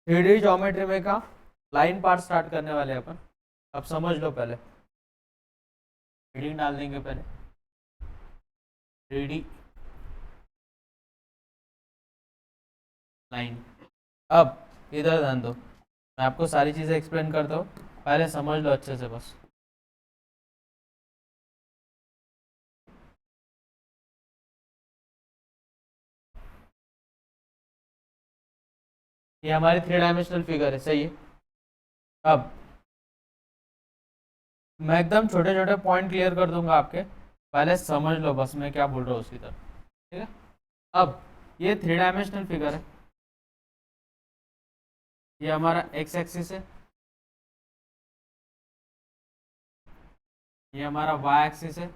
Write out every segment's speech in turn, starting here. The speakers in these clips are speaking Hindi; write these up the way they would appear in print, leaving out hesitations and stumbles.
3D ज्योमेट्री में का लाइन पार्ट स्टार्ट करने वाले हैं अपन। अब समझ लो, पहले हेडिंग डाल देंगे पहले 3D लाइन। अब इधर ध्यान दो, मैं आपको सारी चीज़ें एक्सप्लेन करता हूँ, पहले समझ लो अच्छे से बस। ये हमारी 3 डायमेंशनल फिगर है, सही है। अब मैं एकदम छोटे छोटे पॉइंट क्लियर कर दूंगा आपके, पहले समझ लो बस मैं क्या बोल रहा हूँ उसकी तरफ, ठीक है। अब ये 3 डायमेंशनल फिगर है, ये हमारा एक्स एक्सिस है, ये हमारा वाई एक्सिस है,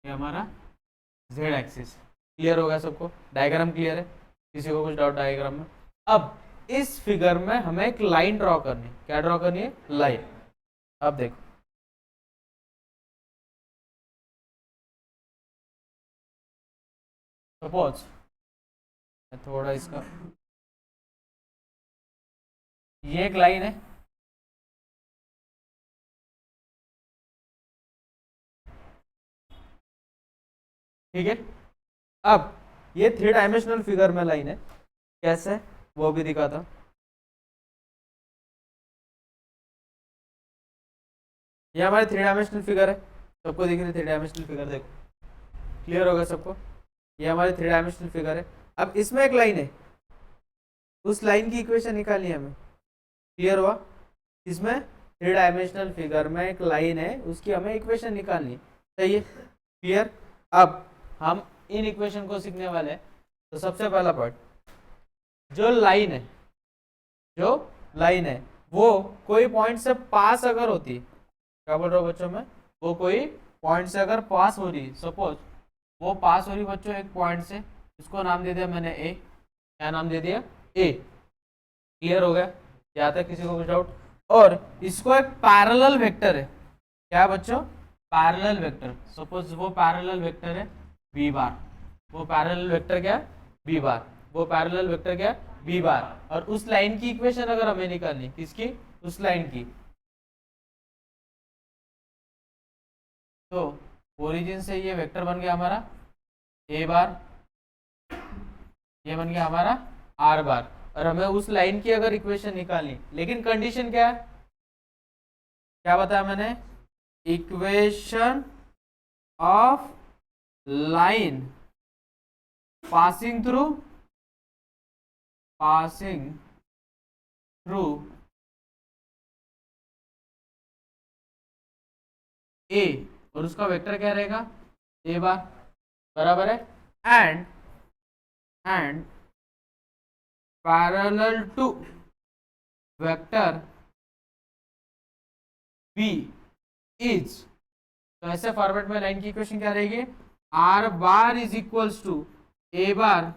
ये हमारा जेड एक्सिस। क्लियर हो गया सबको? डायग्राम क्लियर है? किसी को कुछ डाउट डायग्राम में? अब इस फिगर में हमें एक लाइन ड्रॉ करनी है। क्या ड्रॉ करनी है? लाइन। अब देखो, सपोज थोड़ा इसका, ये एक लाइन है, ठीक है। अब ये 3 डायमेंशनल फिगर में लाइन है, कैसे वो भी दिखाता। ये हमारी 3 डायमेंशनल फिगर है, सबको दिख रही है 3 डायमेंशनल फिगर? देखो, क्लियर होगा सबको? ये हमारी 3 डायमेंशनल फिगर है। अब इसमें एक लाइन है, उस लाइन की इक्वेशन निकालनी है हमें। क्लियर हुआ? इसमें 3 डायमेंशनल फिगर में एक लाइन है, उसकी हमें इक्वेशन निकालनी है, सही है? क्लियर? अब हम इन इक्वेशन को सीखने वाले हैं। तो सबसे पहला पॉइंट, जो लाइन है, जो लाइन है वो कोई पॉइंट से पास अगर होती, क्या बोल रहा हूँ बच्चों में, वो कोई पॉइंट से अगर पास हो रही, सपोज वो पास हो रही बच्चों एक पॉइंट से, इसको नाम दे दिया मैंने ए। क्या नाम दे दिया? ए। क्लियर हो गया? यहाँ तक किसी को कुछ डाउट? और इसको एक पैरेलल वेक्टर है, क्या बच्चों? Parallel vector. सपोज वो पैरेलल वेक्टर है बी बार, वो पैरेलल वेक्टर क्या है? B bar. वो पैरेलल वेक्टर क्या है? B bar. और उस लाइन की इक्वेशन अगर हमें निकालनी, किसकी? उस लाइन की। तो ओरिजिन से ये वेक्टर बन गया हमारा ए बार, ये बन गया हमारा आर बार, और हमें उस लाइन की अगर इक्वेशन निकालनी, लेकिन कंडीशन क्या है? क्या बताया मैंने? Equation of line passing through A, और उसका वेक्टर क्या रहेगा? ए बार, बराबर है। And parallel to vector B is, तो ऐसे फॉर्मेट में लाइन की इक्वेशन क्या रहेगी? R bar is equals to A bar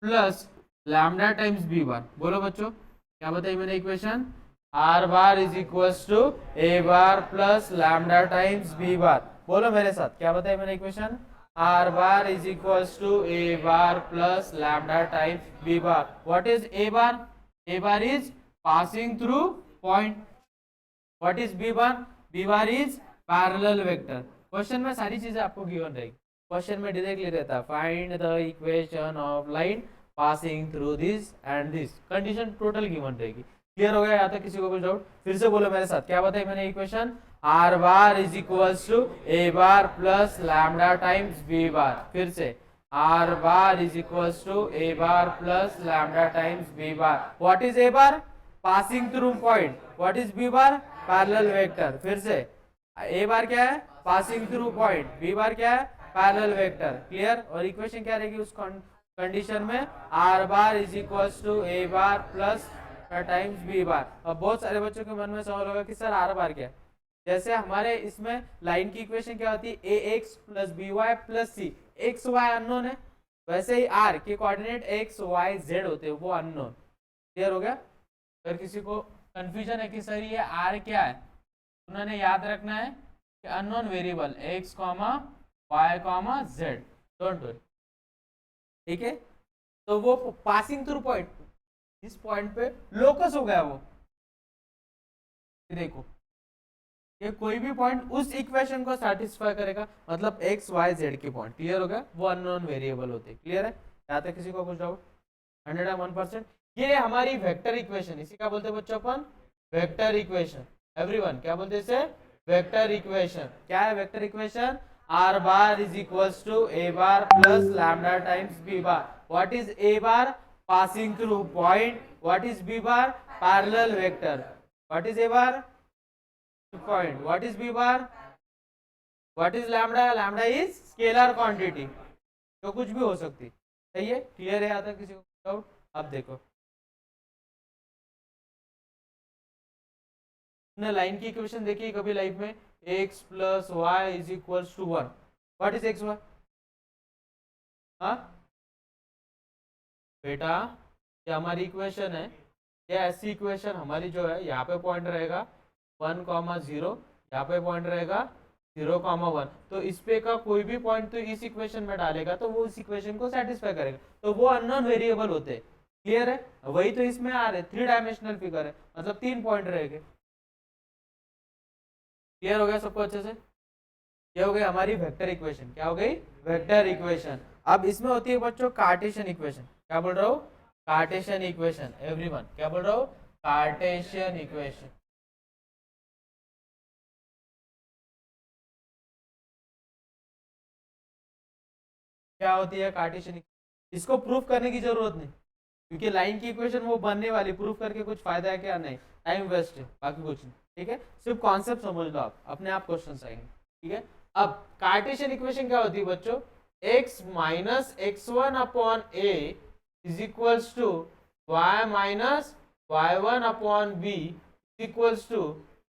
plus lambda times B bar. बोलो बच्चों, क्या बताई मैंने equation? Are bar is equals to A bar plus lambda times B bar. बोलो मेरे साथ, क्या बताई मैंने equation? Are bar is equals to A bar plus lambda times B bar. What is A bar? A bar is passing through point. What is B bar? B bar is parallel vector. Question में सारी चीजें आपको गिवन रहेगी, क्वेश्चन में डायरेक्टली रहता है find the equation of line passing through this and this, condition total given रहेगी। क्लियर हो गया? यहाँ तक किसी को कुछ डाउट? फिर से बोलो मेरे साथ, क्या बताई मैंने equation? Are bar is equals to A bar plus lambda times B bar. फिर से, R bar is equals to A bar plus lambda times B bar. What is A bar? Passing through point. What is B bar? Parallel vector. फिर से, ए बार क्या है? Passing through point. B bar क्या है? Parallel vector. क्लियर? और इक्वेशन क्या रहेगी उस कंडीशन में? R bar is equals to A bar plus times B bar. अब बहुत सारे बच्चों के मन में सवाल होगा कि सर आर बार क्या है? जैसे हमारे इसमें लाइन की इक्वेशन क्या होती है? A X plus B Y plus C. X Y unknown है, वैसे ही आर के कोऑर्डिनेट एक्स वाई जेड होते हैं, वो अननोन। क्लियर हो गया? अगर किसी को कंफ्यूजन है कि सर ये आर क्या है, उन्होंने याद रखना है कि unknown variable X comma Y comma Z, don't worry, ठीक है। तो वो पासिंग थ्रू पॉइंट, इस पॉइंट पे लोकस हो गया वो। देखो ये कोई भी पॉइंट उस इक्वेशन को सेटिस्फाई करेगा, मतलब एक्स वाई जेड के पॉइंट। क्लियर हो गया? वो अननोन वेरिएबल होते। क्लियर है? यहाँ तक किसी को कुछ डाउट? 101%। ये हमारी वेक्टर इक्वेशन, इसी का बोलते हैं बच्चों अपन वेक्टर इक्वेशन। एवरीवन क्या बोलते हैं इसे? Vector equation. क्या है vector equation? Are bar is equals to A bar plus lambda times B bar. What is A bar? Passing through point. What is B bar? Parallel vector. What is A bar? Point. What is B bar? What is lambda? Lambda is scalar quantity, तो कुछ भी हो सकती। सही है? क्लियर है? यहाँ तक किसी को डाउट? अब देखो लाइन की इक्वेशन देखिए कभी लाइफ में, x plus Y is equals to 1। What is X Y? हाँ बेटा ये हमारी इक्वेशन है, ये ऐसी इक्वेशन हमारी जो है, यहाँ पे पॉइंट रहेगा 1,0, यहाँ पे पॉइंट रहेगा 0,1। तो इस पे का कोई भी पॉइंट तो इस इक्वेशन में डालेगा तो वो इस इक्वेशन को सेटिस्फाई करेगा, तो वो अननोन वेरिएबल होते हैं। क्लियर है? वही तो इसमें आ रहे 3 डायमेंशनल फिगर है, मतलब 3 पॉइंट रहेंगे। क्लियर हो गया सबको अच्छे से? ये हो गई हमारी वेक्टर इक्वेशन। क्या हो गई? Vector equation. अब इसमें होती है बच्चों कार्टेशियन इक्वेशन। क्या बोल रहा हूँ? Cartesian equation. एवरीवन क्या बोल रहा हूँ? Cartesian equation. क्या होती है कार्टेशियन? इसको प्रूफ करने की जरूरत नहीं, क्योंकि लाइन की इक्वेशन वो बनने वाली, प्रूफ करके कुछ फायदा है क्या? नहीं, टाइम वेस्ट है, बाकी कुछ नहीं। ठीक है, सिर्फ कॉन्सेप्ट समझ लो आप, अपने आप क्वेश्चन आएंगे। ठीक है, अब कार्टेशियन इक्वेशन क्या होती है बच्चों? x minus x1 upon a is equals to y minus y1 upon b is equals to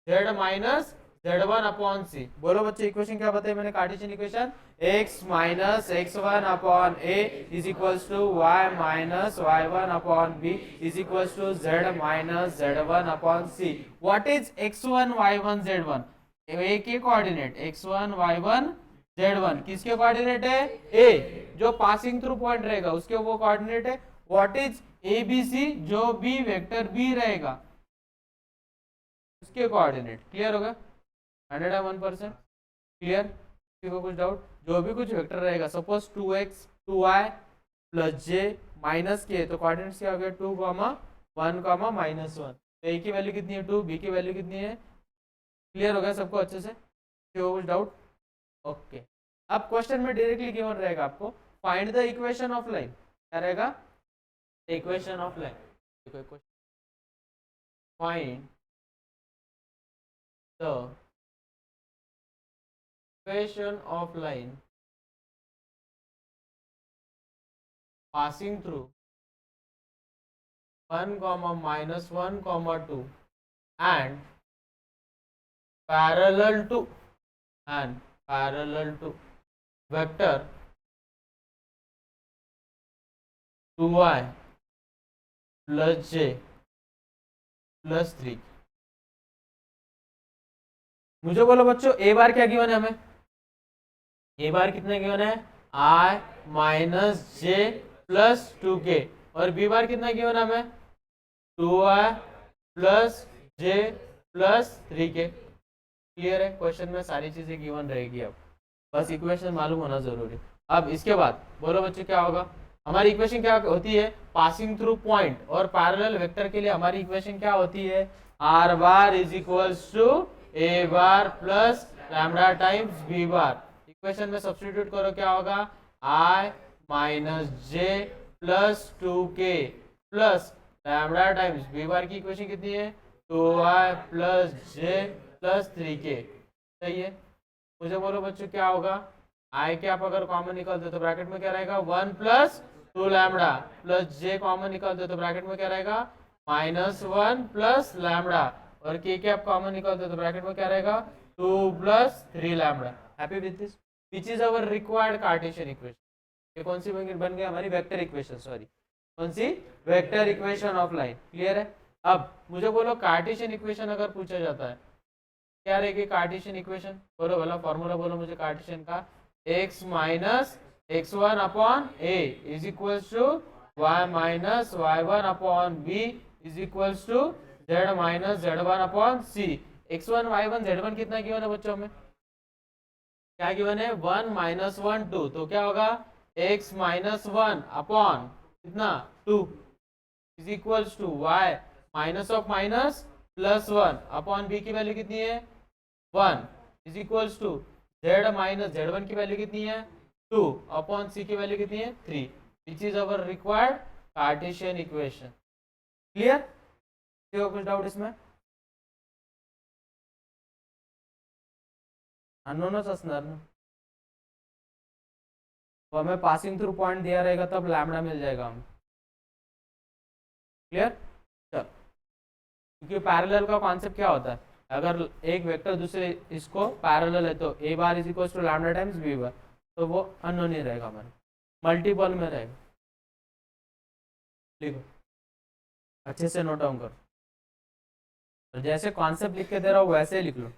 z minus z1 upon c। बोलो बच्चे इक्वेशन क्या बताई मैंने? Cartesian equation x minus x1 upon a is equals to y minus y1 upon b is equals to z minus z1 upon c। What is x1 y1 z1? a के कोऑर्डिनेट x1 y1 z1 किसके कोऑर्डिनेट है? a, जो पासिंग थ्रू पॉइंट रहेगा उसके वो कोऑर्डिनेट है। What is abc? जो b वेक्टर b रहेगा उसके कोऑर्डिनेट। क्लियर होगा? 101%। क्लियर? किसी को कुछ डाउट? जो भी कुछ वेक्टर रहेगा, suppose 2x 2y plus j minus के, तो कोऑर्डिनेट्स क्या हो गया? 2, 1, -1। तो a की वैल्यू कितनी है? 2, b की वैल्यू कितनी है? क्लियर हो गया सबको अच्छे से? किसी को कुछ डाउट? ओके, अब क्वेश्चन में डायरेक्टली गिवन रहेगा आपको, find the equation of line. क्या रहेगा? Equation of line. Find the equation of line passing through 1, -1, 2 and parallel to vector 2y plus j plus 3। मुझे बोलो बच्चों ए बार क्या गिवन है हमें? ए बार कितने गिवन है? i minus j plus 2k। और बी बार कितना गिवन है हमें? 2i plus j plus 3k। Clear है? क्वेश्चन में सारी चीजें गिवन रहेगी, अब बस इक्वेशन मालूम होना जरूरी। अब इसके बाद बोलो बच्चों क्या होगा? हमारी इक्वेशन क्या होती है? पासिंग थ्रू पॉइंट और पैरेलल वेक्टर के लिए हमारी इक्वेशन क्या होती है? Are bar is equals to A bar plus lambda times B bar. Equation में सब्स्टिट्यूट करो, क्या होगा? i minus J plus 2k plus lambda times B bar की इक्वेशन कितनी है? 2i plus j plus 3k। सही है? मुझे बोलो बच्चों क्या होगा? i के आप अगर कॉमन निकालते तो ब्रैकेट में क्या रहेगा? 1 plus 2 lambda plus j common निकालते तो ब्रैकेट में क्या रहेगा? -1 प्लस लैम्डा। और k आप कॉमन निकालते तो ब्रैकेट में क्या रहेगा? 2 plus 3 lambda. Happy with this? Which is our required Cartesian equation. ये कौन सी बन गई? हमारी वेक्टर इक्वेशन। सॉरी, कौन सी? Vector equation of line. Clear है? अब मुझे बोलो कार्टेशियन इक्वेशन अगर पूछा जाता है क्या रहेगी कार्टेशियन इक्वेशन? बोलो वाला फॉर्मूला बोलो मुझे कार्टेशियन का। x minus x1 upon a is equal to y minus y1 upon b is equals to z minus z1 upon c. x1 y1 z1 कितना गिवन है बच्चों में, क्या गिवन है 1 माइनस 1 2, तो क्या होगा x माइनस 1 अपॉन कितना 2 is equals to y minus of minus plus 1 upon b की वैल्यू कितनी है 1 is equals to z minus z1 की वैल्यू कितनी है 2 अपॉन c की वैल्यू कितनी है 3, विच is our required Cartesian equation. Clear, कुछ डाउट इसमें? अननोनच असणार ना, तो हमें पासिंग थ्रू पॉइंट दिया रहेगा तब लैम्डा मिल जाएगा हमें। क्लियर, चल, क्योंकि पैरेलल का कॉन्सेप्ट क्या होता है, अगर एक वेक्टर दूसरे इसको पैरेलल है तो A bar is equal to lambda times B bar, तो वो अननोन ही रहेगा हमारे, मल्टीपल में रहेगा। लिखो अच्छे से नोट डाउन करो, तो जैसे कॉन्सेप्ट लिख के दे रहा हूँ वैसे ही लिख लो।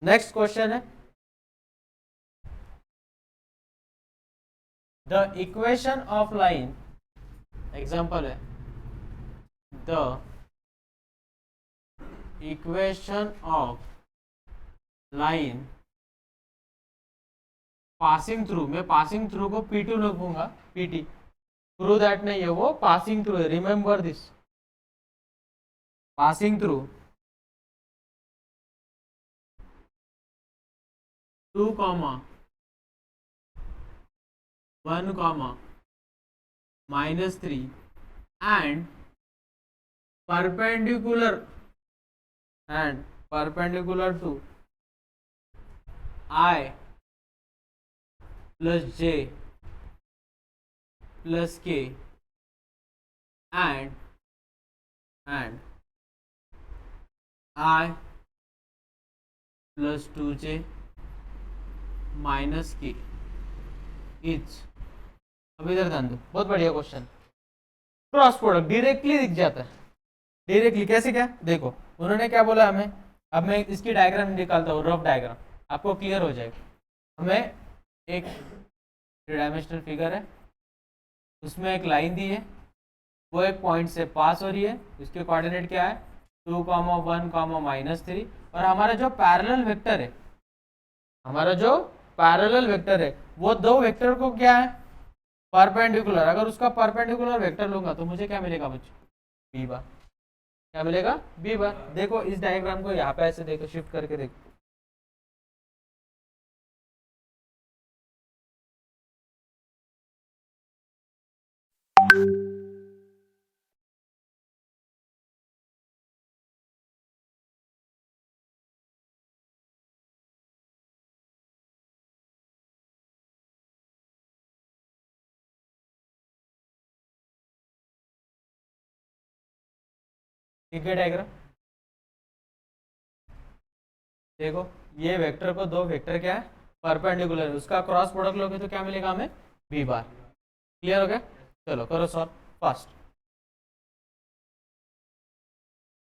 नेक्स्ट क्वेश्चन है, the equation of line, example है the equation of line passing through, मैं पासिंग थ्रू को P2 लिखूंगा, PT थ्रू दैट नहीं है वो, पासिंग थ्रू है, remember this, passing through 2 comma 1 comma -3 and perpendicular to I plus j plus k and I plus 2j minus k is, अब इधर ध्यान दो, बहुत बढ़िया क्वेश्चन। क्रॉस प्रोडक्ट डायरेक्टली दिख जाता है, डायरेक्टली कैसे, क्या देखो उन्होंने क्या बोला हमें, अब मैं इसकी डायग्राम निकालता हूँ, रफ डायग्राम आपको क्लियर हो जाएगा। हमें एक 3 डायमेंशनल फिगर है, उसमें एक लाइन दी है, वो एक पॉइंट से पास हो रही है, उसके कोऑर्डिनेट क्या है 2, 1, -3, और हमारा जो पैरेलल वेक्टर है, हमारा जो पैरेलल वेक्टर है वो दो वेक्टर को क्या है परपेंडिकुलर, अगर उसका परपेंडिकुलर वेक्टर लूंगा तो मुझे क्या मिलेगा बच्चों, बी बार, क्या मिलेगा बी बार। देखो इस डायग्राम को यहाँ पे ऐसे देखो, शिफ्ट करके देखो, ठीक है डायग्राम, देखो ये वेक्टर को दो वेक्टर क्या है परपेंडिकुलर, उसका क्रॉस प्रोडक्ट लोगे तो क्या मिलेगा हमें बी बार। क्लियर हो गया, चलो करो सॉल्व फास्ट,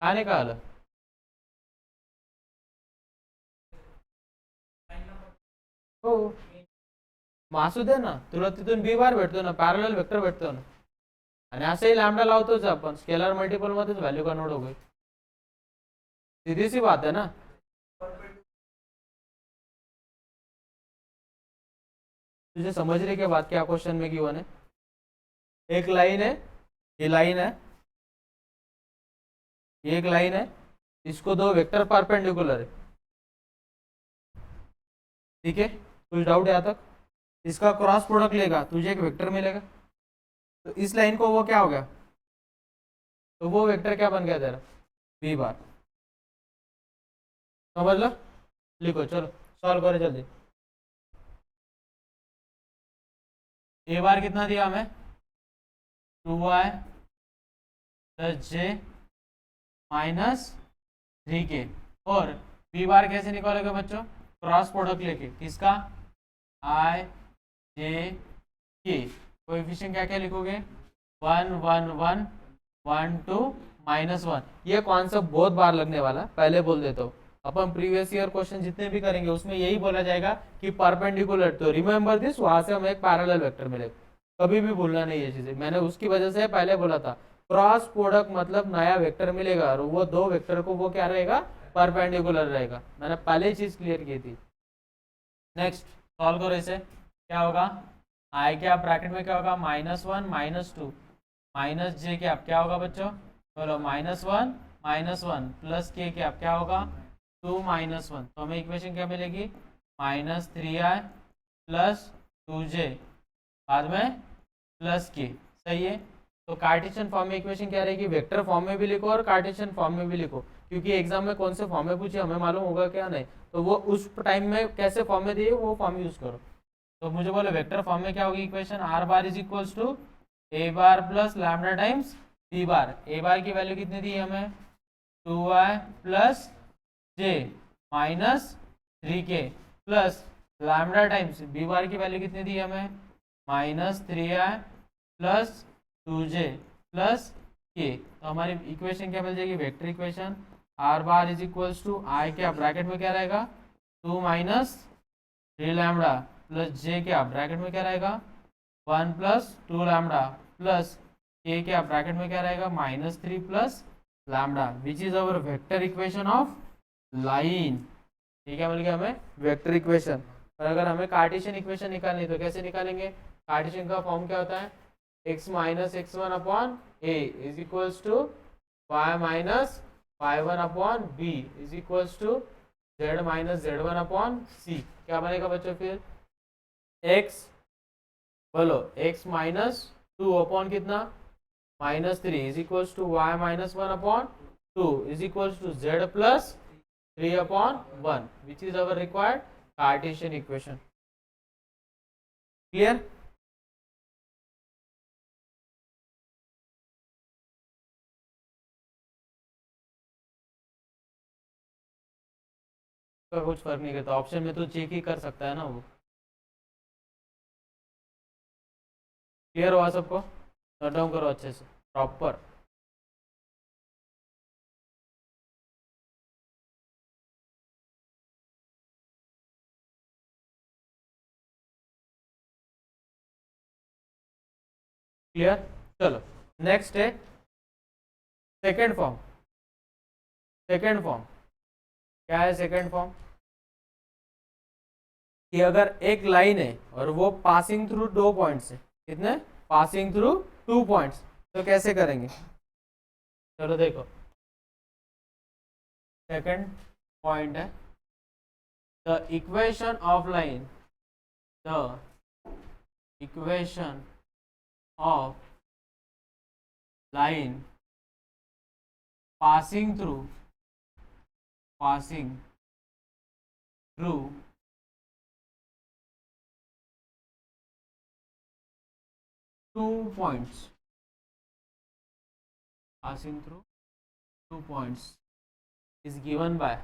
आने का हल ओ मासू दे ना, तुला तिथून बी बार भेटतो ना, पॅरलल वेक्टर भेटतो ना, आणि असंही लॅम्बडा लावतोच आपण, स्केलर मल्टिपल मध्येच व्हॅल्यू कन्वर्ट हो गई, सीधी सी बात है ना. तुझे समझ रही क्या बात, क्या क्वेश्चन में गिवन है, एक लाइन है, ये लाइन है, ये एक लाइन है, इसको दो वेक्टर परपेंडिकुलर है, ठीक है, कुछ डाउट यहाँ तक. इसका क्रॉस प्रोडक्ट लेगा, तुझे एक वेक्टर मिलेगा, तो इस लाइन को वो क्या हो गया, तो वो वेक्टर क्या बन गया तेरा, बी बार. समझ लो, लिखो, चलो सॉल्व करो जल्दी. ए बार कितना दिया हमें, 2y plus J minus 3k, और बी बार कैसे निकालोगे बच्चों, क्रॉस प्रोडक्ट लेके, किसका, आई जे के, कोएफिशिएंट क्या क्या लिखोगे, 1 1 1 1 2 -1. ये कॉन्सेप्ट बहुत बार लगने वाला, पहले बोल देता हूँ. अपन प्रीवियस ईयर क्वेश्चन जितने भी करेंगे उसमें यही बोला जाएगा कि परपेंडिकुलर, तो रिमेंबर दिस, वहां से हमें एक पैरेलल वेक्टर मिलेगा, कभी भी भूलना नहीं ये चीजें, मैंने उसकी वजह से पहले बोला था. क्रॉस प्रोडक्ट मतलब नया वेक्टर मिलेगा, और वो दो वेक्टर को वो क्या रहेगा, परपेंडिकुलर रहेगा, मैंने पहले चीज क्लियर की थी. नेक्स्ट सॉल्व करो इसे, क्या होगा, आई क्या ब्रैकेट में क्या होगा, -1 -2 माइनस जे क्या होगा बच्चों, बोलो, -1 प्लस के क्या होगा, 2 -1, तो हमें इक्वेशन क्या मिलेगी, -3i प्लस 2j, बाद में प्लस के, सही है. तो कार्टेशियन फॉर्म में इक्वेशन क्या रहेगी, वेक्टर फॉर्म में भी लिखो और कार्टेशियन फॉर्म में भी लिखो, क्योंकि एग्जाम में कौन से फॉर्म में पूछे हमें मालूम होगा क्या नहीं, तो वो उस टाइम में कैसे फॉर्म में दिए वो फॉर्म यूज करो. तो मुझे बोलो वेक्टर फॉर्म में क्या होगी equation, are bar is equals to A bar plus lambda times B bar. A bar की वैल्यू कितनी दी हमें, 2y plus J minus 3k plus lambda times B bar की वैल्यू कितनी दी हमें, -3i plus 2j plus K. तो हमारी इक्वेशन क्या मिल जाएगी, vector equation, are bar is equals to I क्या ब्रैकेट में क्या रहेगा, 2 - 3 लैम्डा प्लस जे क्या ब्रैकेट में क्या रहेगा, 1 प्लस 2 लैम्डा प्लस के क्या ब्रैकेट में क्या रहेगा, -3 plus lambda, which is our vector equation of line. ठीक है, मिल गया हमें वेक्टर इक्वेशन. और अगर हमें कार्टेशियन इक्वेशन निकालनी तो कैसे निकालेंगे, कार्टेशियन का फॉर्म क्या होता है, x minus x1 upon a is equals to y minus y1 upon b is equals to z minus z1 upon c. क्या बनेगा बच्चों फिर, x, बोलो, x माइनस 2 अपॉन कितना, -3 is equals to y minus 1 upon 2 is equals to z plus 3 upon 1, which is our required Cartesian equation. Clear. का कुछ फर्क नहीं करता, ऑप्शन में तो चेक ही कर सकता है ना वो. क्लियर हुआ सबको, नोट डाउन करो अच्छे से प्रॉपर. क्लियर. चलो नेक्स्ट है सेकेंड फॉर्म. सेकेंड फॉर्म क्या है, सेकेंड फॉर्म कि अगर एक लाइन है और वो पासिंग थ्रू 2 पॉइंट्स है, कितने, पासिंग थ्रू 2 पॉइंट्स, तो कैसे करेंगे, चलो देखो. सेकेंड पॉइंट है, the equation of line, the equation of line passing through 2 points, passing through 2 points is given by,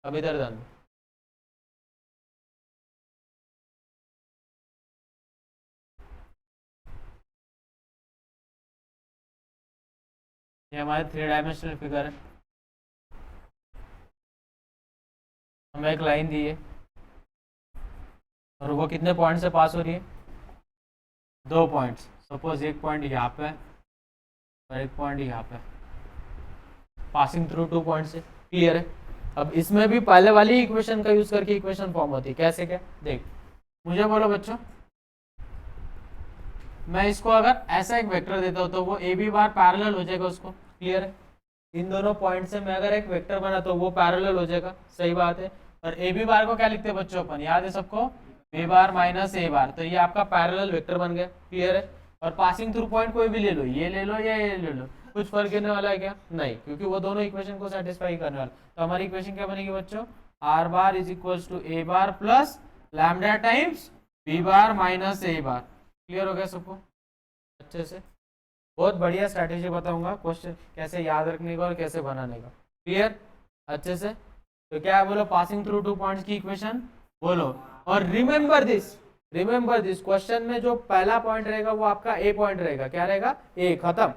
अब इधर ध्यान दो. ये हमारे 3 डायमेंशनल फिगर है. हमें एक लाइन दी है और वो कितने पॉइंट से पास हो रही है, 2 पॉइंट्स। सपोज एक पॉइंट यहाँ पे और एक पॉइंट यहाँ पे, पासिंग थ्रू 2 पॉइंट से। क्लियर है। अब इसमें भी पहले वाली इक्वेशन का यूज करके इक्वेशन फॉर्म होती है। कैसे क्या, देख मुझे बोलो बच्चों, मैं इसको अगर ऐसा एक वेक्टर देता हूं तो वो ए बी बार पैरेलल हो जाएगा उसको। क्लियर है। इन दोनों पॉइंट से मैं अगर एक वेक्टर बना तो वो पैरेलल हो जाएगा। सही बात है। और ए बी बार को क्या लिखते हैं बच्चों अपन, याद है सबको, बी बार माइनस ए बार। तो ये आपका पैरेलल वेक्टर बन गया। क्लियर है। और पासिंग थ्रू पॉइंट कोई भी ले लो, ये ले लो या ये ले लो, कुछ फर्क गिरने वाला है क्या, नहीं, क्योंकि वो दोनों इक्वेशन को सेटिस्फाई करने वाला। तो हमारी इक्वेशन क्या बनेगी बच्चों, are bar is equal to A bar plus lambda times B bar minus A bar. Clear हो गया सबको अच्छे से। बहुत बढ़िया स्ट्रैटेजी बताऊंगा क्वेश्चन कैसे याद रखने का और कैसे बनाने का। क्लियर अच्छे से। तो क्या है बोलो, पासिंग थ्रू 2 पॉइंट्स की इक्वेशन बोलो। और रिमेंबर दिस क्वेश्चन में जो पहला पॉइंट रहेगा वो आपका ए पॉइंट रहेगा। क्या रहेगा, ए, खत्म,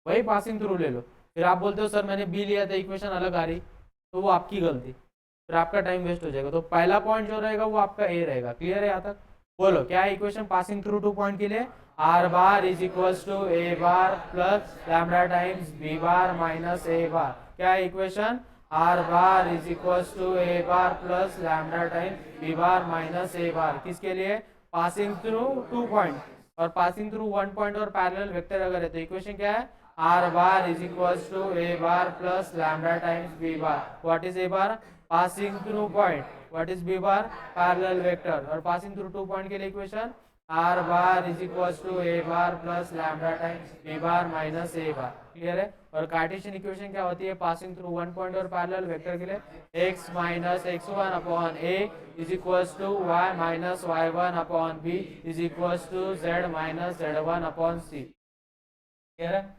वही पासिंग थ्रू ले लो। फिर आप बोलते हो सर मैंने बी लिया था, इक्वेशन अलग आ रही, तो वो आपकी गलती, फिर आपका टाइम वेस्ट हो जाएगा। तो पहला पॉइंट जो रहेगा वो आपका ए रहेगा। क्लियर है यहाँ तक। बोलो क्या है इक्वेशन पासिंग थ्रू 2 पॉइंट के लिए, R bar is equal to A bar plus lambda times B bar minus A bar. क्या है equation, are bar is equal to A bar plus lambda times B bar minus A bar. किसके लिए, पासिंग थ्रू 2 पॉइंट। और पासिंग थ्रू 1 पॉइंट और पैरेलल वेक्टर अगर है तो इक्वेशन क्या है, are bar is equal to A bar plus lambda times B bar. What is A bar, passing through point. What is B bar, parallel vector. और पासिंग थ्रू 2 पॉइंट के लिए equation are bar is equal to A bar plus lambda times B bar minus A bar. Clear है। और कार्टेशियन इक्वेशन क्या होती है, पासिंग थ्रू 1 पॉइंट और पैरेलल वेक्टर के लिए x minus x1 upon a is equal to y minus y1 upon b is equal to z minus z1 upon c। Clear है।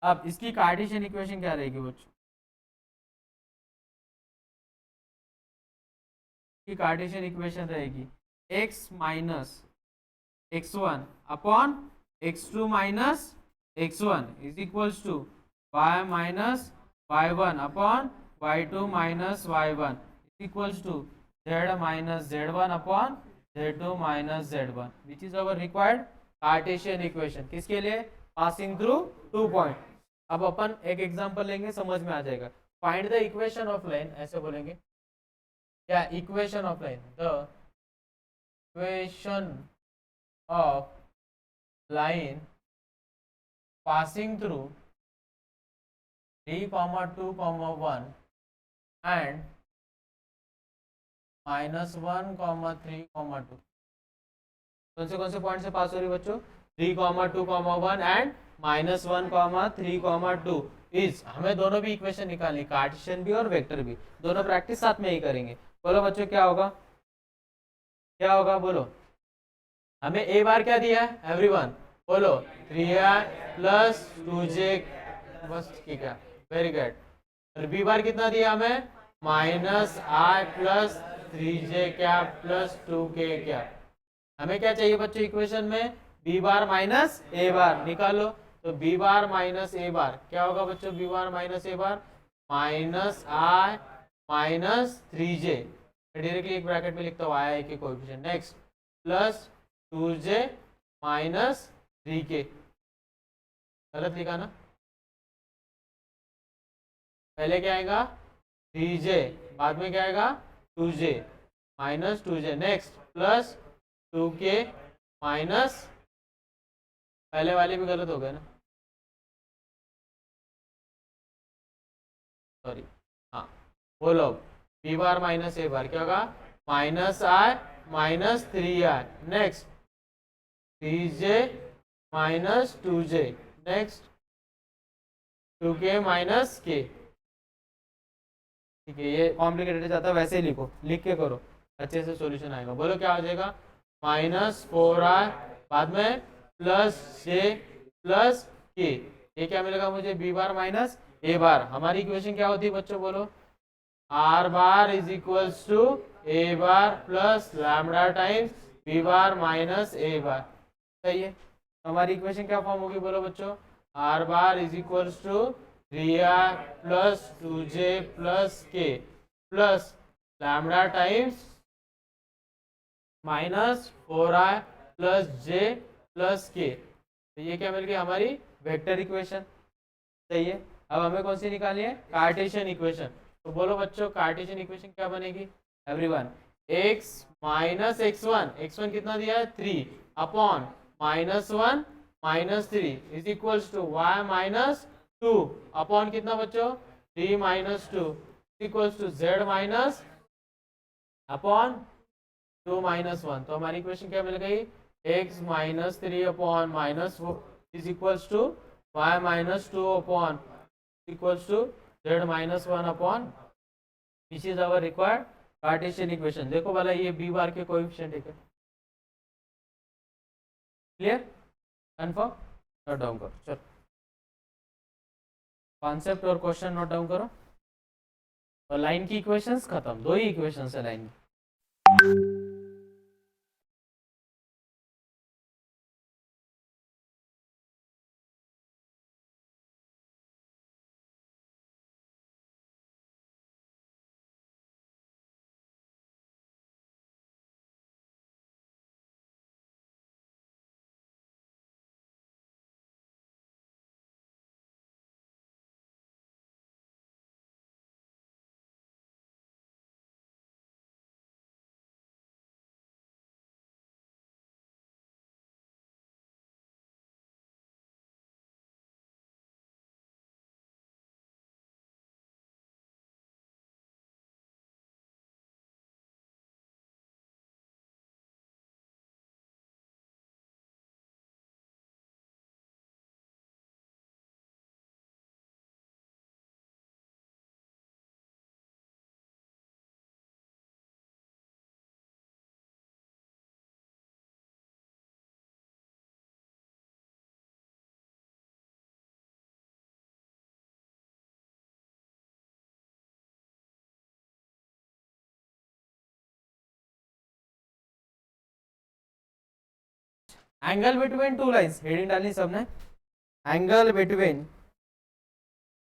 अब इसकी कार्टेशियन इक्वेशन क्या रहेगी बच्चों, की कार्टेशियन इक्वेशन रहेगी x minus x1 upon x2 minus x1 is equals to y minus y1 upon y2 minus y1 is equals to z minus z1 upon z2 minus z1 which is our required Cartesian equation. किसके लिए, पासिंग थ्रू 2 पॉइंट। अब अपन एक एग्जांपल लेंगे, समझ में आ जाएगा। Find the equation of line, ऐसे बोलेंगे क्या, equation of line, the equation of line passing through 3, 2, 1 and -1, 3, 2। कौन से पॉइंट से पास हो रही बच्चों, 3, 2, 1 एंड -1, 3, 2 इज, हमें दोनों भी इक्वेशन निकालनी, कार्टेशियन भी और वेक्टर भी, दोनों प्रैक्टिस साथ में ही करेंगे। बोलो बच्चों क्या होगा, क्या होगा बोलो। हमें ए बार क्या दिया है एवरीवन, बोलो 3i प्लस 2j, बस ठीक है, वेरी गुड। और बी बार कितना दिया हमें, -i प्लस 3j क्या प्लस 2k क्या। हमें क्या चाहिए बच्चों इक्वेशन में, बी बार माइनस ए बार निकालो। तो बी बार माइनस ए बार क्या होगा बच्चों, b bar minus A bar -i minus 3j, directly एक ब्रैकेट में लिखता हूँ आई के coefficient, next plus 2j minus 3k। गलत लिखा ना, पहले क्या आएगा 3j, बाद में क्या आएगा 2j minus 2j, next plus 2k minus, पहले वाले भी गलत हो गए ना, सॉरी, हाँ बोलो बी बार माइनस ए बार क्या होगा, -i minus 3i, next 3j minus 2j, next 2k minus k। ठीक है, ये कॉम्प्लिकेटेड जाता है, वैसे ही लिखो, लिख के करो, अच्छे से सॉल्यूशन आएगा। बोलो क्या हो जाएगा, -4i, बाद में प्लस j प्लस k, ये क्या मिलेगा मुझे, बी बार माइनस ए बार। हमारी इक्वेशन क्या होती है बच्चों बोलो, R bar is equals to A bar plus lambda times B bar minus A bar. सही है। हमारी इक्वेशन क्या फॉर्म होगी बोलो बच्चों, are bar is equals to 3i plus 2j plus k plus lambda times -4i plus J plus K. तो ये क्या मिल गई हमारी वेक्टर इक्वेशन। सही है। अब हमें कौन सी निकालनी है, कार्टेशियन इक्वेशन। तो बोलो बच्चों कार्टेशियन इक्वेशन क्या बनेगी everyone, x minus x1, x1 कितना दिया है 3 upon -1 -3 is equals to y minus 2 upon कितना बच्चों 3 minus 2 equals to z minus upon 2 minus 1। तो हमारी इक्वेशन क्या मिल गई, x minus 3 upon -4 is equals to y minus 2 upon equals to z minus 1 upon, which is our required Cartesian equation. देखो वाला ये b बार के कोएफिशिएंट है, क्लियर कंफर्म, नोट डाउन करो। चलो कॉन्सेप्ट और क्वेश्चन नोट डाउन करो। और लाइन की इक्वेशंस खत्म, दो ही इक्वेशंस है लाइन की। Angle between two lines, heading डालनी सबने, angle between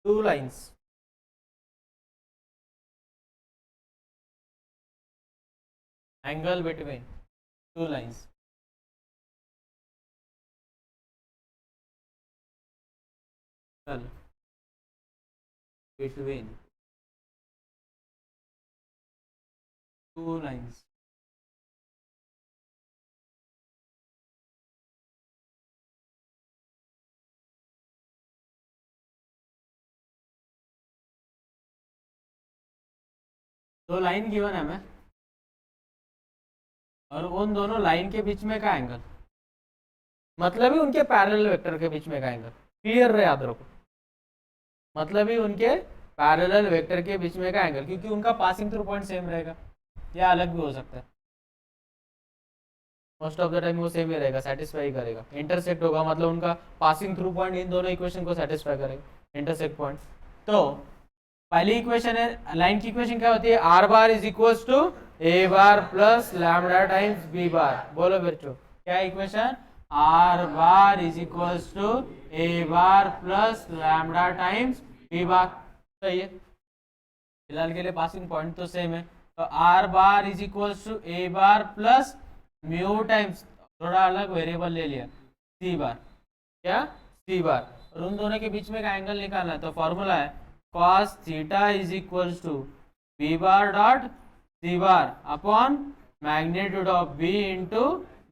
two lines. Angle between two lines, between two lines. दो लाइन गिवन है हमें और उन दोनों लाइन के बीच में का एंगल, मतलब ही उनके पैरेलल वेक्टर के बीच में का एंगल। क्लियर रहे, याद रखो, मतलब ही उनके पैरेलल वेक्टर के बीच में का एंगल, क्योंकि उनका पासिंग थ्रू पॉइंट सेम रहेगा या अलग भी हो सकता है। मोस्ट ऑफ द टाइम वो सेम ही रहेगा, सेटिस्फाई करेगा। इंटरसेक्ट होगा मतलब उनका पासिंग थ्रू पॉइंट इन दोनों इक्वेशन को सेटिस्फाई करेगा, इंटरसेक्ट पॉइंट। तो पहली इक्वेशन है, लाइन की इक्वेशन क्या होती है, are bar is equals to A bar plus lambda times B bar. बोलो बच्चों क्या equation, are bar is equals to A bar plus lambda times B bar. सही है, फिलहाल के लिए पासिंग पॉइंट तो सेम है। तो r bar is equals to A bar plus mu times, थोड़ा अलग वेरिएबल ले लिया, सी बार, क्या सी बार, और उन दोनों के बीच में का एंगल निकालना है। तो फॉर्मूला है cos theta is equals to B bar dot C bar upon magnitude of B into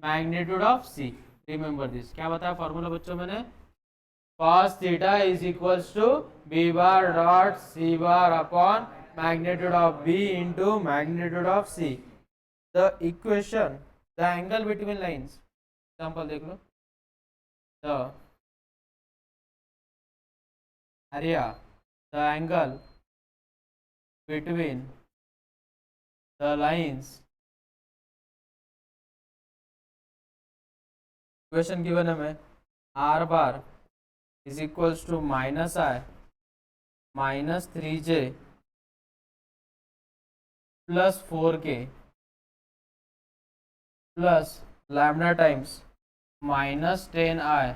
magnitude of C. Remember this, क्या बताया फॉर्मूला बच्चों मैंने, cos theta is equals to B bar dot C bar upon magnitude of B into magnitude of C. The equation, the angle between lines, example देख लो, the area, the angle between the lines, equation given है हमें, R bar is equals to minus i minus 3j plus 4k plus lambda times -10i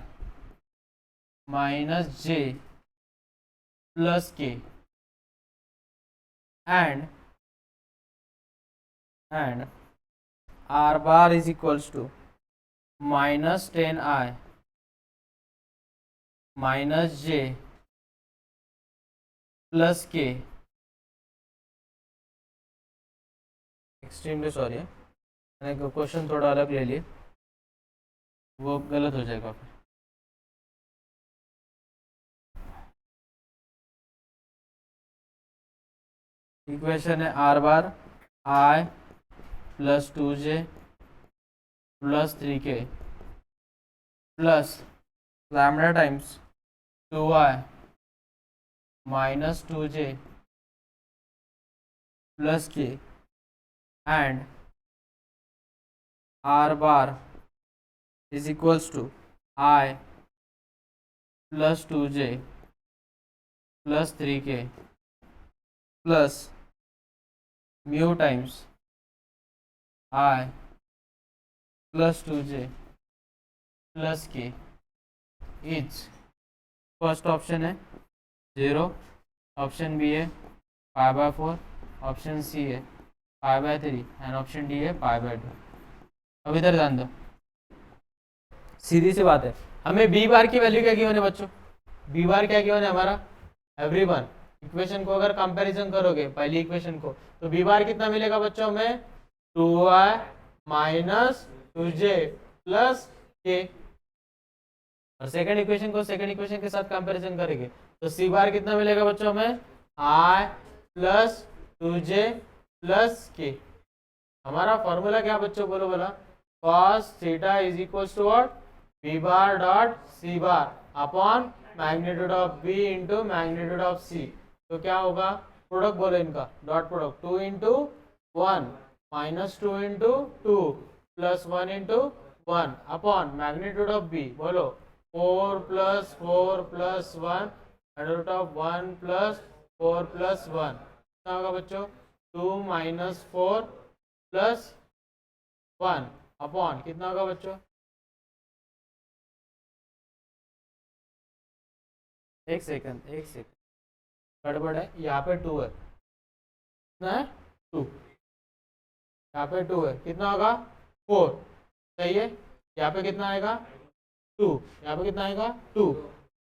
minus j plus k, and and r bar is equals to -10i -j plus k. Extremely sorry, मैंने क्वेश्चन थोड़ा अलग ले लिए, वो गलत हो जाएगा फिर। इक्वेशन है are bar i plus 2j plus 3k plus lambda times 2i minus 2j plus k and r bar is equals to i plus 2j plus 3k plus mu times i plus 2j plus k is, first option है 0, ऑप्शन बी है π/4, ऑप्शन सी है π/3 एंड ऑप्शन डी है π/2। अब इधर ध्यान दो, सीधी सी बात है, हमें बी बार की वैल्यू क्या गिवन है बच्चों? बी बार क्या गिवन है हमारा? एवरीवन। इक्वेशन को अगर कंपैरिजन करोगे पहली इक्वेशन को, तो बी बार कितना मिलेगा बच्चों हमें? 2i minus 2j plus k। और सेकंड इक्वेशन को सेकंड इक्वेशन के साथ कंपैरिजन करेंगे तो सी बार कितना मिलेगा बच्चों हमें? i plus 2j plus k। हमारा फॉर्मूला क्या बच्चों, बोलो बोला? cos theta is equals to what? b bar dot c bar upon magnitude of b into magnitude of c। तो क्या होगा? प्रोडक्ट बोलो इनका, dot product 2 into 1 minus 2 into 2 plus 1 into 1 upon magnitude of b, बोलो 4 plus 4 plus 1 under root of 1 plus 4 plus 1। कितना होगा बच्चों? 2 माइनस 4 प्लस 1 अपॉन कितना होगा बच्चों? एक सेकंड गड़बड़ है, यहाँ पे 2 है, कितना है? 2, यहाँ पे 2 है, कितना होगा? 4, सही है। यहाँ पे कितना आएगा? 2, यहाँ पे कितना आएगा? 2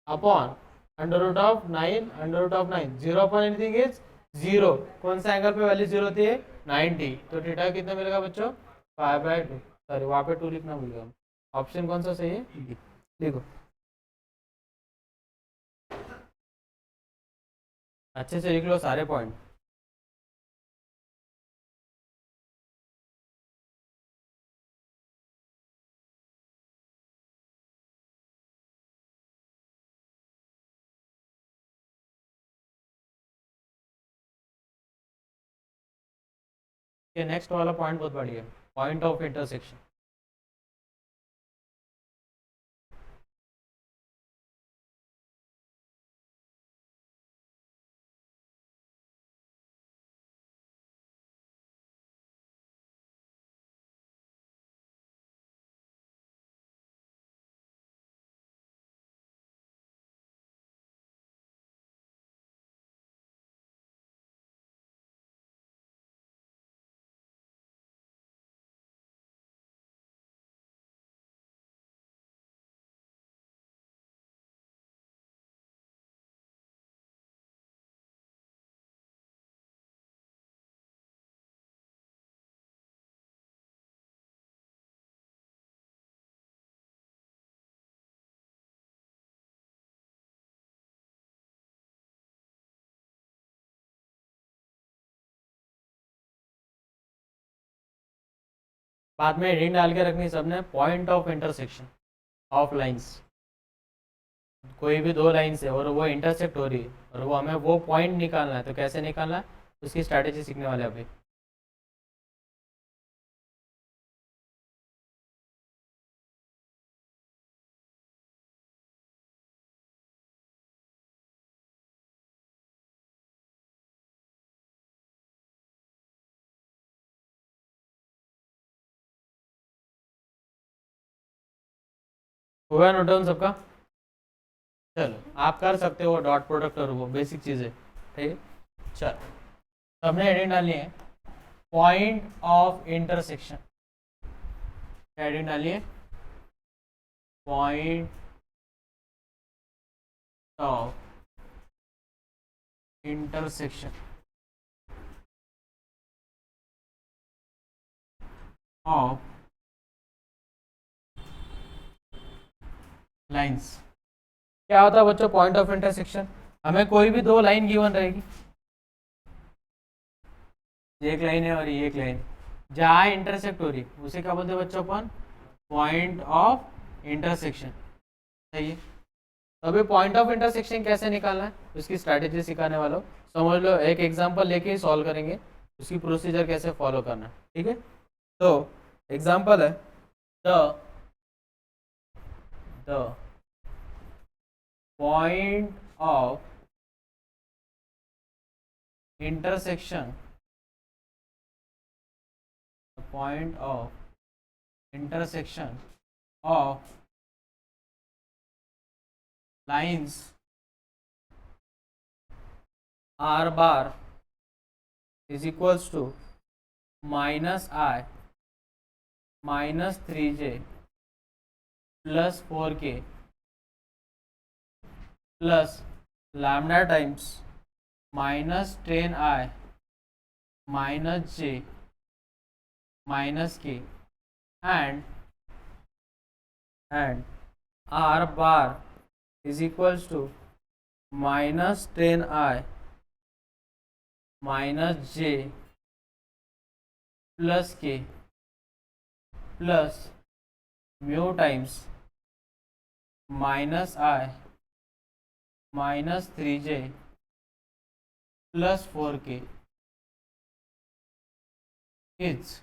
upon under root of 9 0 upon anything is 0। कौन सा एंगल पे वैल्यू 0 होती है? 90। तो थीटा कितना मिलेगा बच्चों? π/2। सॉरी, वहाँ पे 2 लिखना भूल गया। ऑप्शन कौन सा सही है? देखो अच्छे से लिख लो सारे पॉइंट। ये नेक्स्ट वाला पॉइंट बहुत बढ़िया है, पॉइंट ऑफ इंटरसेक्शन। बाद में हेडिंग डाल के रखनी सबने, point of intersection of lines. कोई भी दो लाइंस है और वो इंटरसेक्ट हो रही है और वो हमें वो पॉइंट निकालना है, तो कैसे निकालना है उसकी स्ट्रैटेजी सीखने वाले अभी। हुआ नोट डाउन सबका? चलो आप कर सकते हो डॉट प्रोडक्ट और वो बेसिक चीज़ें, ठीक है। चलो सबने हेडिंग डालनी है, पॉइंट ऑफ इंटरसेक्शन, हेडिंग डालिए point of intersection of lines. क्या होता है बच्चों पॉइंट ऑफ इंटरसेक्शन? हमें कोई भी दो लाइन गिवन रहेगी, एक लाइन है और ये एक लाइन, जहां इंटरसेक्ट हो रही उसे क्या बोलते हैं बच्चों अपन? Point of intersection. सही है। तो अभी पॉइंट ऑफ इंटरसेक्शन कैसे निकालना है उसकी स्ट्रैटेजी सिखाने वाला हूं। समझ लो, एक एग्जांपल लेके सॉल्व करेंगे, उसकी प्रोसीजर कैसे फॉलो करना है। ठीक है, तो एग्जांपल है the point of intersection, point of intersection of lines r bar is equals to minus I minus 3j plus 4k plus lambda times minus 10I minus j minus k and r bar is equals to minus 10I minus j plus k plus mu times minus I minus 3j plus 4k is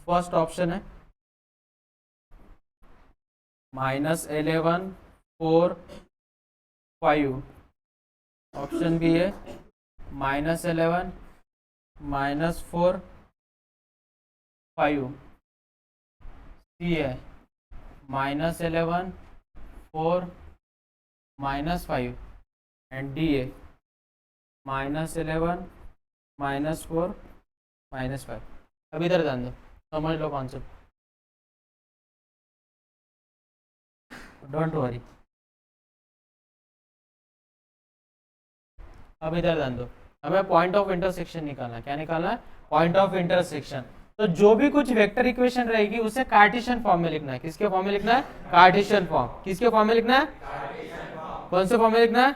first option है -11 4 5, ऑप्शन बी है -11 -4 5, सी है -11 4 -5 एंड डी है -11 -4 -5। अब इधर ध्यान दो, समझ लो कॉन्सेप्ट, डोंट वरी। अब इधर ध्यान दो, हमें पॉइंट ऑफ इंटरसेक्शन निकालना है। क्या निकालना है? Point of intersection. तो जो भी कुछ वेक्टर इक्वेशन रहेगी उसे कार्टेशियन फॉर्म में लिखना है। किसके फॉर्म में लिखना है? Cartesian form. किसके फॉर्म में लिखना है? कौन से फॉर्म में लिखना है?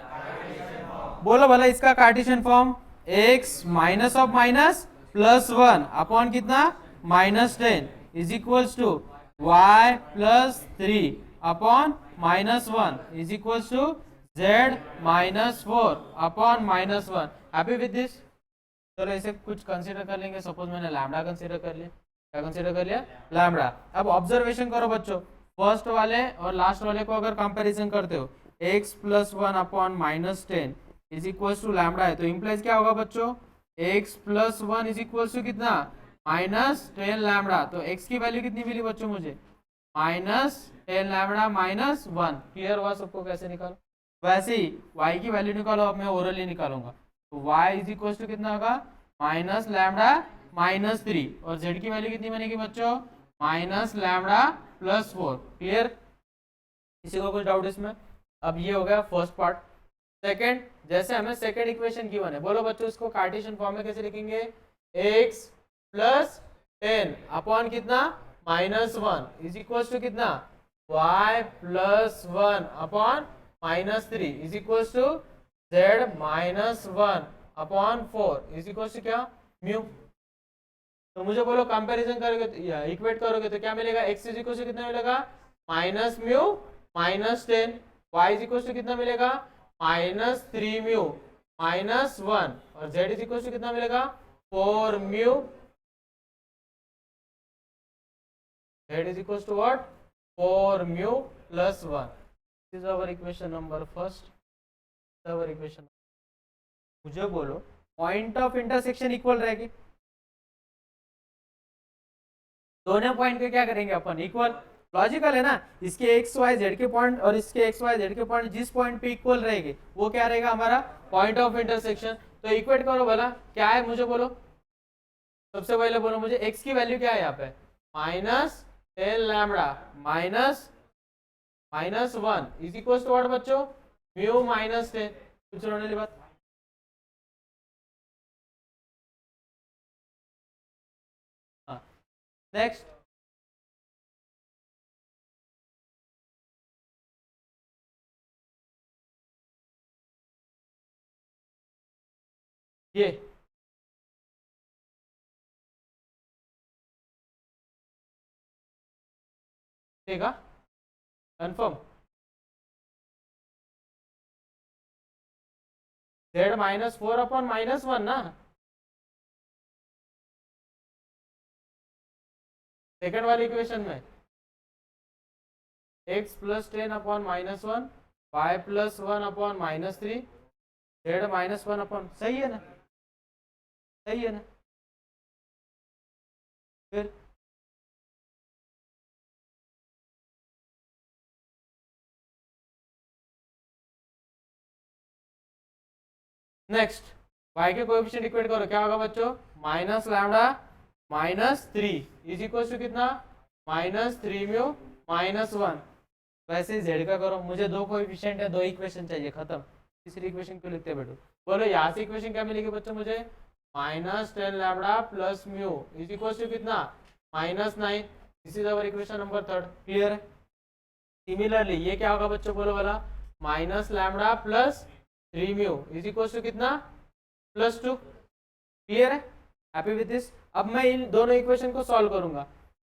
बोलो भला इसका Cartesian form, x minus of minus plus 1 upon कितना -10 is equals to y plus 3 upon -1 is equals to z minus 4 upon -1। Happy with this? चलो इसे कुछ कंसीडर कर लेंगे। सपोज मैंने लैम्डा कंसीडर कर लिया। क्या कंसीडर कर लिया? लैम्डा। अब ऑब्जर्वेशन करो बच्चों, फर्स्ट वाले और लास्ट वाले को अगर कंपैरिजन करते हो, x plus 1 upon -10 is equals to lambda है, तो इंप्लाइज क्या होगा बच्चों? x plus 1 is equals to कितना? -10 लैम्डा। तो x की वैल्यू कितनी मिली बच्चों मुझे? -10 लैम्डा -1। क्लियर हुआ सबको कैसे निकालो? वैसे ही y की वैल्यू निकालो, अब मैं ओरली निकालूंगा। तो y इज इक्वल्स टू कितना होगा? माइनस लैम्डा -3 और z की वैल्यू कितनी बनेगी बच्चों? Minus lambda plus 4। क्लियर? किसी को कुछ डाउट इसमें? अब ये हो गया फर्स्ट पार्ट। सेकंड, जैसे हमें सेकंड इक्वेशन गिवन है, बोलो बच्चों इसको कार्टेशियन फॉर्म में कैसे लिखेंगे? x प्लस 10 अपॉन कितना? -1 इज इक्वल्स टू कितना? y plus 1 upon -3 is equals to z minus 1 upon 4 is equals to क्या? म्यू। तो मुझे बोलो कंपैरिजन करोगे या इक्वेट करोगे तो क्या मिलेगा? x इज इक्वल्स टू कितना मिलेगा? Minus mu -10। y is equals to कितना मिलेगा? -3 म्यू -1 और z इज इक्वल्स टू कितना मिलेगा? 4 mu. z is equals to what? 4 mu plus 1। This is our equation number first. Our equation, मुझे बोलो पॉइंट ऑफ इंटरसेक्शन इक्वल रहेगी। दोनों पॉइंट के क्या करेंगे अपन? इक्वल। लॉजिकल है ना? इसके एक्स वाई जेड के पॉइंट और इसके एक्स वाई जेड के पॉइंट जिस पॉइंट पे इक्वल रहेंगे वो क्या रहेगा हमारा? Point of intersection. तो इक्वेट करो भला, क्या है मुझे बोलो, सबसे पहले बोलो मुझे x की वैल्यू क्या है यहाँ पे, minus 10 lambda minus 1 is equal to what बच्चों, म्यू माइनस 10। कुछ रोने वाली बात, हाँ नेक्स्ट, ये देगा confirm, z minus 4 upon minus 1 ना, सेकंड वाली इक्वेशन में x plus 10 upon minus 1, y plus 1 upon minus 3, z minus 1 upon, सही है ना, सही है ना। फिर नेक्स्ट, y के कोएफिशिएंट इक्वेट करो, क्या होगा बच्चों, minus lambda minus 3 is equal to कितना, माइनस 3 म्यू माइनस 1। वैसे z का करो, मुझे दो कोएफिशिएंट है, दो इक्वेशन चाहिए, खत्म, तीसरी इक्वेशन क्यों लिखते बैठो। बोलो यहाँ से इक्वेशन क्या मिलेगी बच्चों मुझे, minus 10 lambda plus mu is equal to कितना, minus 9। This is our equation number 3, clear है। सिमिलरली ये क्या होगा बच्चों बोलो वाला, minus lambda plus 3 mu is equal to कितना, प्लस 2। क्लियर है, हैप्पी विद दिस। अब मैं इन दोनों इक्वेशन को सॉल्व करूंगा,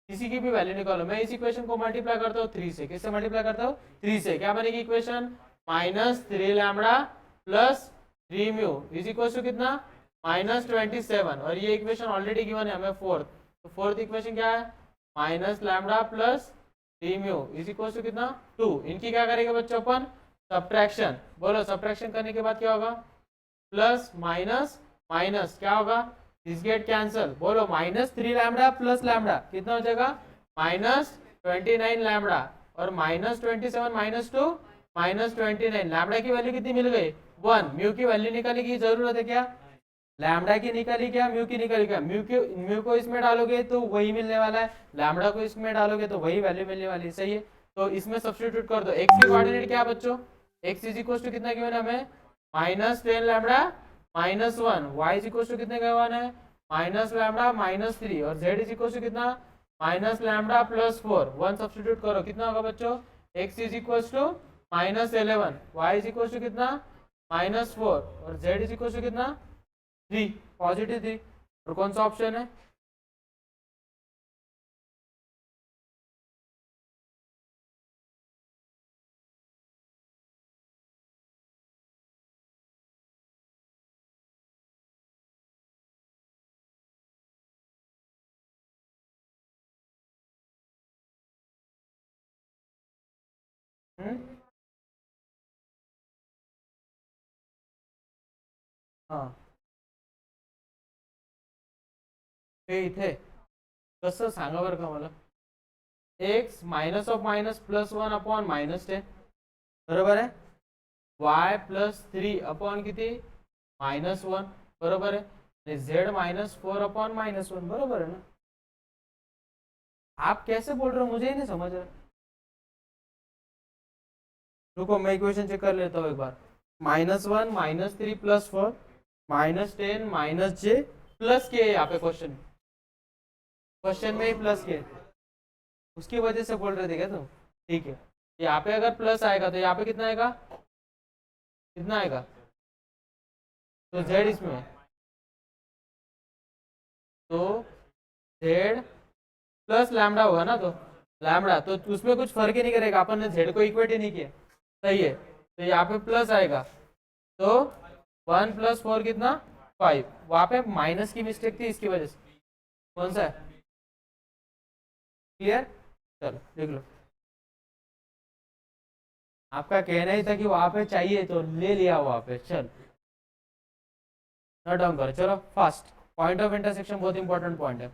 किसी की भी वैल्यू निकालो, मैं इस इक्वेशन को मल्टीप्लाई करता हूँ 3 से, किससे मल्टीप्लाई करता हूँ, 3 से, क्या बनेगी इक्वेशन, minus 3 lambda plus 3 mu is equal to कितना, माइनस 27। और ये इक्वेशन ऑलरेडी गिवन है हमें फोर्थ, तो फोर्थ इक्वेशन क्या है, minus lambda plus 3 mu is equal to कितना, 2। इनकी क्या करेंगे बच्चों अपन, सब्ट्रैक्शन। बोलो सब्ट्रैक्शन करने के बाद क्या होगा, प्लस माइनस माइनस क्या होगा, दिस गेट कैंसल। बोलो माइनस 3 लैम्डा प्लस लैम्डा कितना हो जाएगा, माइनस 29 लैम्डा, और माइनस 27 माइनस 2 माइनस 29। लैम्डा की वैल्यू कितनी मिल गई, 1। म्यू की वैल्यू निकालने की जरूरत है क्या, लैम्डा की निकाली क्या, म्यू की निकाली क्या, म्यू को इसमें डालोगे तो वही मिलने वाला है, लैम्डा को इसमें डालोगे तो वही वैल्यू मिलने वाली है, सही है। तो इसमें सब्स्टिट्यूट कर दो, एक्स की कोऑर्डिनेट क्या है बच्चों, एक्स इज इक्वल टू कितना गिवन है हमें, minus 10 lambda minus 1, y is equal to कितने गिवन है, माइनस लैम्डा माइनस 3, और जेड इज इक्वल टू कितना, माइनस लैम्डा प्लस 4। 1 सब्स्टिट्यूट करो, कितना होगा बच्चों, x is equal to minus 11, y is equal to कितना, माइनस 4, और जेड इज इक्वल टू कितना, 3, पॉजिटिव 3। और कौन सा ऑप्शन है, हाँ हे इथे कसं सांगा बरं का मला, x minus of minus plus 1 upon minus 10 बरोबर आहे, वाय प्लस 3 अपॉन किती, माइनस 1 बरोबर है, जेड माइनस 4 अपॉन माइनस 1 बरोबर है ना। आप कैसे बोल रहे हो मुझे ही नहीं समझ रहा। रुको मैं इक्वेशन चेक कर लेता हूँ एक बार, minus 1 minus 3 plus 4 minus 10 minus जे प्लस के, यहाँ पे क्वेश्चन में ही प्लस के, उसकी वजह से बोल रहे थे क्या तुम, ठीक है। यहाँ पे अगर प्लस आएगा तो यहाँ पे कितना आएगा, कितना आएगा, तो जेड इसमें है, तो जेड प्लस लैम्डा होगा ना, तो लैम्डा तो उसमें कुछ फर्क ही नहीं करेगा, अपन ने जेड को इक्वेट ही नहीं किया, सही है। तो यहाँ पे प्लस आएगा, तो 1 प्लस 4 कितना, 5। वहां पे माइनस की मिस्टेक थी, इसकी वजह से। कौन सा है, क्लियर, चलो देख लो। आपका कहना ही था कि वहां पे चाहिए तो ले लिया वहां पे, चल नोट डाउन करो, चलो फास्ट। पॉइंट ऑफ इंटरसेक्शन बहुत इंपॉर्टेंट पॉइंट है।